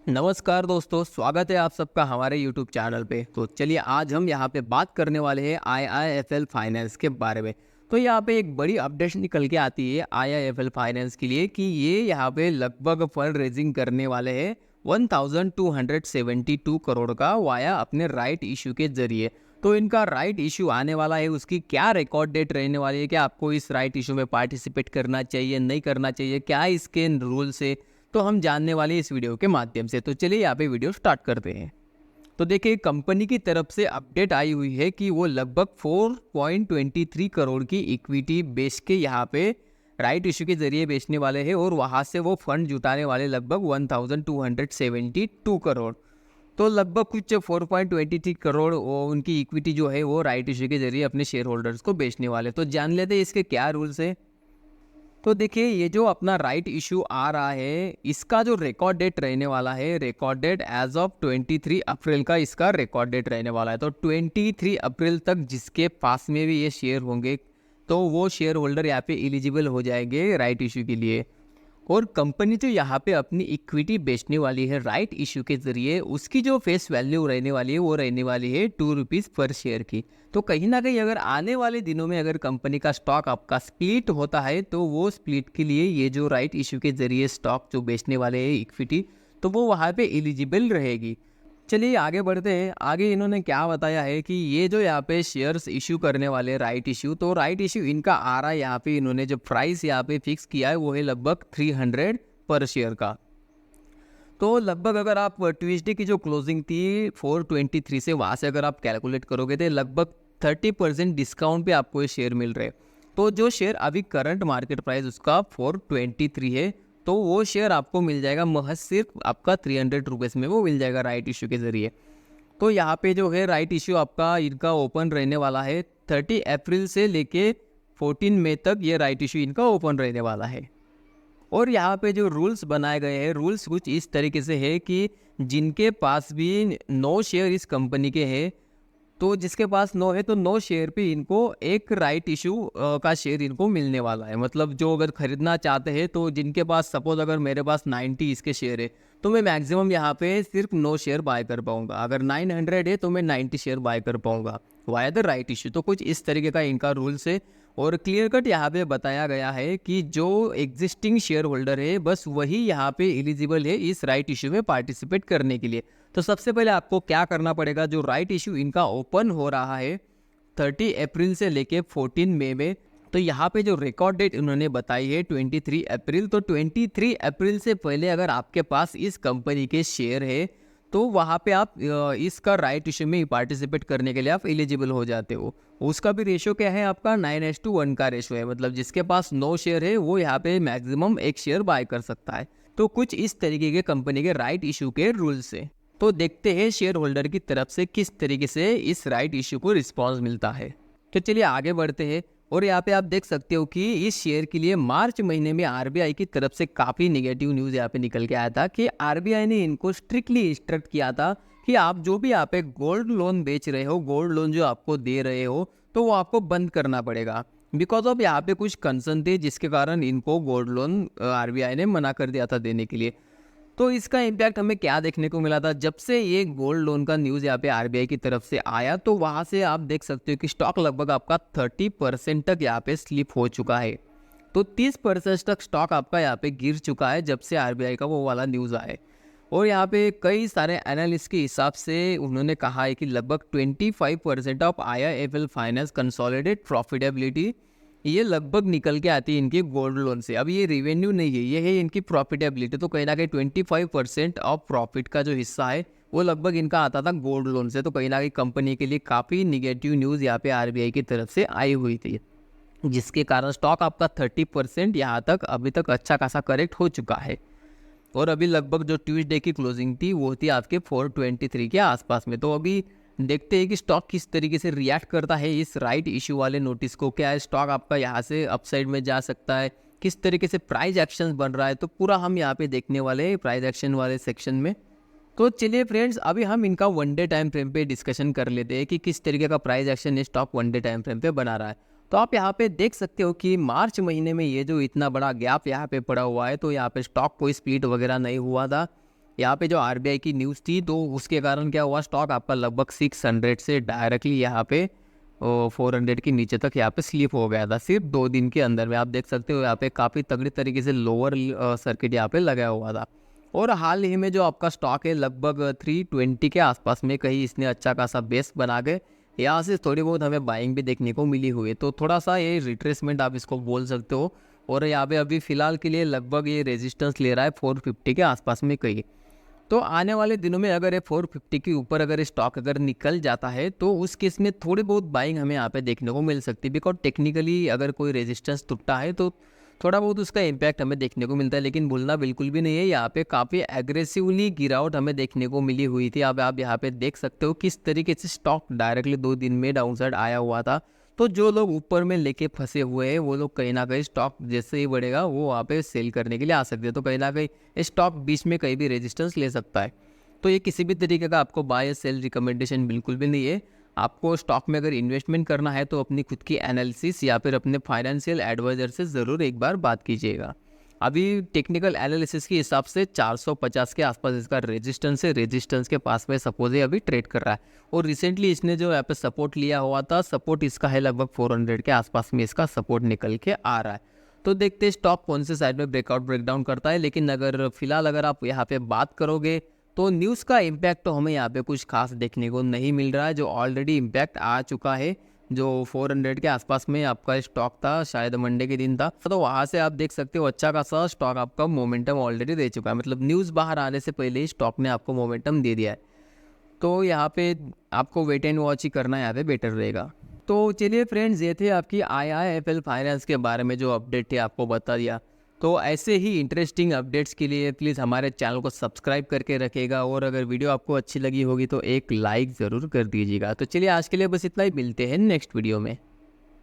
नमस्कार दोस्तों, स्वागत है आप सबका हमारे YouTube चैनल पे। तो चलिए आज हम यहाँ पे बात करने वाले हैं IIFL फाइनेंस के बारे में। तो यहाँ पे एक बड़ी अपडेट निकल के आती है IIFL फाइनेंस के लिए कि ये यहाँ पे लगभग फंड रेजिंग करने वाले हैं 1272 करोड़ का वाया अपने राइट इशू के जरिए। तो इनका राइट इशू आने वाला है, उसकी क्या रिकॉर्ड डेट रहने वाली है, क्या आपको इस राइट इशू में पार्टिसिपेट करना चाहिए नहीं करना चाहिए, क्या इसके रूल्स है, तो हम जानने वाले इस वीडियो के माध्यम से। तो चलिए यहाँ पे वीडियो स्टार्ट करते हैं। तो देखिए कंपनी की तरफ से अपडेट आई हुई है कि वो लगभग 4.23 करोड़ की इक्विटी बेच के यहाँ पे राइट इशू के जरिए बेचने वाले हैं और वहाँ से वो फंड जुटाने वाले लगभग 1272 करोड़। तो लगभग कुछ 4.23 करोड़ वो उनकी इक्विटी जो है वो राइट इशू के जरिए अपने शेयर होल्डर्स को बेचने वाले। तो जान लेते हैं इसके क्या रूल्स है। तो देखिए ये जो अपना राइट इशू आ रहा है, इसका जो रिकॉर्ड डेट रहने वाला है, रिकॉर्ड डेट एज ऑफ 23 अप्रैल का इसका रिकॉर्ड डेट रहने वाला है। तो 23 अप्रैल तक जिसके पास में भी ये शेयर होंगे तो वो शेयर होल्डर यहाँ पे एलिजिबल हो जाएंगे राइट इशू के लिए। और कंपनी जो यहाँ पे अपनी इक्विटी बेचने वाली है राइट इशू के जरिए, उसकी जो फेस वैल्यू रहने वाली है वो रहने वाली है 2 रुपीज़ पर शेयर की। तो कहीं ना कहीं अगर आने वाले दिनों में अगर कंपनी का स्टॉक आपका स्प्लिट होता है तो वो स्प्लिट के लिए ये जो राइट इशू के जरिए स्टॉक जो बेचने वाले हैं इक्विटी, तो वो वहाँ पे एलिजिबल रहेगी। चलिए आगे बढ़ते हैं। आगे इन्होंने क्या बताया है कि ये जो यहाँ पे शेयर्स इशू करने वाले राइट इशू, तो राइट इशू इनका आ रहा है यहाँ पे, इन्होंने जो प्राइस यहाँ पे फिक्स किया है वो है लगभग 300 पर शेयर का। तो लगभग अगर आप ट्यूसडे की जो क्लोजिंग थी 423 से, वहाँ से अगर आप कैलकुलेट करोगे तो लगभग 30% डिस्काउंट पे आपको ये शेयर मिल रहे हैं। तो जो शेयर अभी करंट मार्केट प्राइस उसका 423 है, तो वो शेयर आपको मिल जाएगा महज सिर्फ आपका 300 रुपीज़ में, वो मिल जाएगा राइट इशू के ज़रिए। तो यहाँ पे जो है राइट इशू आपका इनका ओपन रहने वाला है 30 अप्रैल से लेके 14 मई तक, ये राइट इशू इनका ओपन रहने वाला है। और यहाँ पे जो रूल्स बनाए गए हैं, रूल्स कुछ इस तरीके से है कि जिनके पास भी 9 शेयर इस कंपनी के हैं, तो जिसके पास 9 है तो 9 शेयर पे इनको एक राइट इशू का शेयर इनको मिलने वाला है। मतलब जो अगर खरीदना चाहते हैं तो जिनके पास सपोज अगर मेरे पास 90 इसके शेयर है तो मैं मैक्सिमम यहाँ पे सिर्फ 9 शेयर बाय कर पाऊंगा। अगर 900 है तो मैं 90 शेयर बाय कर पाऊंगा वाया द राइट इशू। तो कुछ इस तरीके का इनका रूल्स है। और क्लियर कट यहाँ पे बताया गया है कि जो एग्जिस्टिंग शेयर होल्डर है बस वही यहाँ पे एलिजिबल है इस राइट इशू में पार्टिसिपेट करने के लिए। तो सबसे पहले आपको क्या करना पड़ेगा, जो राइट इशू इनका ओपन हो रहा है 30 अप्रैल से लेके 14 मई में, तो यहाँ पे जो रिकॉर्ड डेट उन्होंने बताई है 23 अप्रैल। तो 23 अप्रैल से पहले अगर आपके पास इस कंपनी के शेयर है तो वहाँ पे आप इसका राइट इशू में पार्टिसिपेट करने के लिए आप एलिजिबल हो जाते हो। उसका भी रेशो क्या है आपका 9:1 का रेशो है। मतलब जिसके पास 9 शेयर है वो यहाँ पे मैक्सिमम एक शेयर बाय कर सकता है। तो कुछ इस तरीके के कंपनी के राइट इशू के रूल्स है। तो देखते हैं शेयर होल्डर की तरफ से किस तरीके से इस राइट इशू को रिस्पॉन्स मिलता है। तो चलिए आगे बढ़ते हैं। और यहाँ पे आप देख सकते हो कि इस शेयर के लिए मार्च महीने में आरबीआई की तरफ से काफ़ी निगेटिव न्यूज़ यहाँ पे निकल के आया था कि आरबीआई ने इनको स्ट्रिक्टली इंस्ट्रक्ट किया था कि आप जो भी यहाँ पे गोल्ड लोन बेच रहे हो, गोल्ड लोन जो आपको दे रहे हो, तो वो आपको बंद करना पड़ेगा। बिकॉज ऑफ यहाँ पे कुछ कंसर्न थे जिसके कारण इनको गोल्ड लोन आरबीआई ने मना कर दिया था देने के लिए। तो इसका इम्पैक्ट हमें क्या देखने को मिला था, जब से ये गोल्ड लोन का न्यूज़ यहाँ पे आरबीआई की तरफ से आया तो वहाँ से आप देख सकते हो कि स्टॉक लगभग आपका 30% तक यहाँ पे स्लिप हो चुका है। तो 30% तक स्टॉक आपका यहाँ पे गिर चुका है जब से आरबीआई का वो वाला न्यूज़ आए। और यहाँ पे कई सारे एनालिस्ट के हिसाब से उन्होंने कहा है कि लगभग 25% of IIFL finance consolidate profitability ये लगभग निकल के आती है इनके गोल्ड लोन से। अब ये रेवेन्यू नहीं है, ये है इनकी प्रॉफिटेबिलिटी। तो कहीं ना कहीं 25% ऑफ प्रॉफिट का जो हिस्सा है वो लगभग इनका आता था गोल्ड लोन से। तो कहीं ना कहीं कंपनी के लिए काफ़ी निगेटिव न्यूज़ यहाँ पे आरबीआई की तरफ से आई हुई थी, जिसके कारण स्टॉक आपका 30% यहाँ तक अभी तक अच्छा खासा करेक्ट हो चुका है। और अभी लगभग जो ट्यूसडे की क्लोजिंग थी वो थी आपके 423 के आसपास में। तो अभी देखते हैं कि स्टॉक किस तरीके से रिएक्ट करता है इस राइट इशू वाले नोटिस को। क्या है स्टॉक आपका यहाँ से अपसाइड में जा सकता है, किस तरीके से प्राइस एक्शन बन रहा है, तो पूरा हम यहाँ पे देखने वाले हैं प्राइस एक्शन वाले सेक्शन में। तो चलिए फ्रेंड्स, अभी हम इनका वन डे टाइम फ्रेम पे डिस्कशन कर लेते हैं कि किस तरीके का प्राइस एक्शन ये stock one day time frame पे बना रहा है। तो आप यहाँ पे देख सकते हो कि मार्च महीने में ये जो इतना बड़ा गैप यहाँ पे पड़ा हुआ है, तो यहाँ पे स्टॉक कोई स्प्लिट वगैरह नहीं हुआ था। यहाँ पे जो आरबीआई की न्यूज़ थी तो उसके कारण क्या हुआ, स्टॉक आपका लगभग 600 से डायरेक्टली यहाँ पे 400 के नीचे तक यहाँ पे स्लिप हो गया था सिर्फ 2 दिन के अंदर में। आप देख सकते हो यहाँ पे काफ़ी तगड़ी तरीके से लोअर सर्किट यहाँ पे लगा हुआ था। और हाल ही में जो आपका स्टॉक है लगभग 320 के आसपास में कहीं इसने अच्छा खासा बेस बना के यहाँ से थोड़ी बहुत हमें बाइंग भी देखने को मिली हुई है। तो थोड़ा सा ये रिट्रेसमेंट आप इसको बोल सकते हो। और यहाँ पे अभी फ़िलहाल के लिए लगभग ये रेजिस्टेंस ले रहा है 450 के आसपास में कहीं। तो आने वाले दिनों में अगर ये 450 के ऊपर अगर स्टॉक अगर निकल जाता है तो उस केस में थोड़ी बहुत बाइंग हमें यहाँ पे देखने को मिल सकती है। बिकॉज टेक्निकली अगर कोई रेजिस्टेंस टूटता है तो थोड़ा बहुत उसका इम्पैक्ट हमें देखने को मिलता है। लेकिन भूलना बिल्कुल भी नहीं है, यहाँ पे काफ़ी एग्रेसिवली गिरावट हमें देखने को मिली हुई थी। अब आप यहाँ पे देख सकते हो किस तरीके से स्टॉक डायरेक्टली 2 दिन में डाउनसाइड आया हुआ था। तो जो लोग ऊपर में लेके फंसे हुए हैं वो लोग कहीं ना कहीं स्टॉक जैसे ही बढ़ेगा वो वहाँ पे सेल करने के लिए आ सकते हैं। तो कहीं ना कहीं स्टॉक बीच में कहीं भी रेजिस्टेंस ले सकता है। तो ये किसी भी तरीके का आपको बाय या सेल रिकमेंडेशन बिल्कुल भी नहीं है। आपको स्टॉक में अगर इन्वेस्टमेंट करना है तो अपनी खुद की एनालिसिस या फिर अपने फाइनेंशियल एडवाइज़र से ज़रूर एक बार बात कीजिएगा। अभी टेक्निकल एनालिसिस के हिसाब से 450 के आसपास इसका रेजिस्टेंस है। रेजिस्टेंस के पास में सपोज ये अभी ट्रेड कर रहा है। और रिसेंटली इसने जो यहाँ पे सपोर्ट लिया हुआ था, सपोर्ट इसका है लगभग 400 के आसपास में इसका सपोर्ट निकल के आ रहा है। तो देखते हैं स्टॉक कौन से साइड में ब्रेकआउट ब्रेकडाउन करता है। लेकिन अगर फिलहाल अगर आप यहाँ पे बात करोगे तो न्यूज़ का इम्पैक्ट तो हमें यहाँ पे कुछ खास देखने को नहीं मिल रहा है। जो ऑलरेडी इम्पैक्ट आ चुका है, जो 400 के आसपास में आपका स्टॉक था, शायद मंडे के दिन था, तो वहाँ से आप देख सकते हो अच्छा खासा स्टॉक आपका मोमेंटम ऑलरेडी दे चुका है। मतलब न्यूज़ बाहर आने से पहले ही स्टॉक ने आपको मोमेंटम दे दिया है। तो यहाँ पे आपको वेट एंड वॉच ही करना यहाँ पे बेटर रहेगा। तो चलिए फ्रेंड्स, ये थे आपकी IIFL फाइनेंस के बारे में जो अपडेट थे आपको बता दिया। तो ऐसे ही इंटरेस्टिंग अपडेट्स के लिए प्लीज़ हमारे चैनल को सब्सक्राइब करके रखिएगा। और अगर वीडियो आपको अच्छी लगी होगी तो एक लाइक ज़रूर कर दीजिएगा। तो चलिए आज के लिए बस इतना ही, मिलते हैं नेक्स्ट वीडियो में।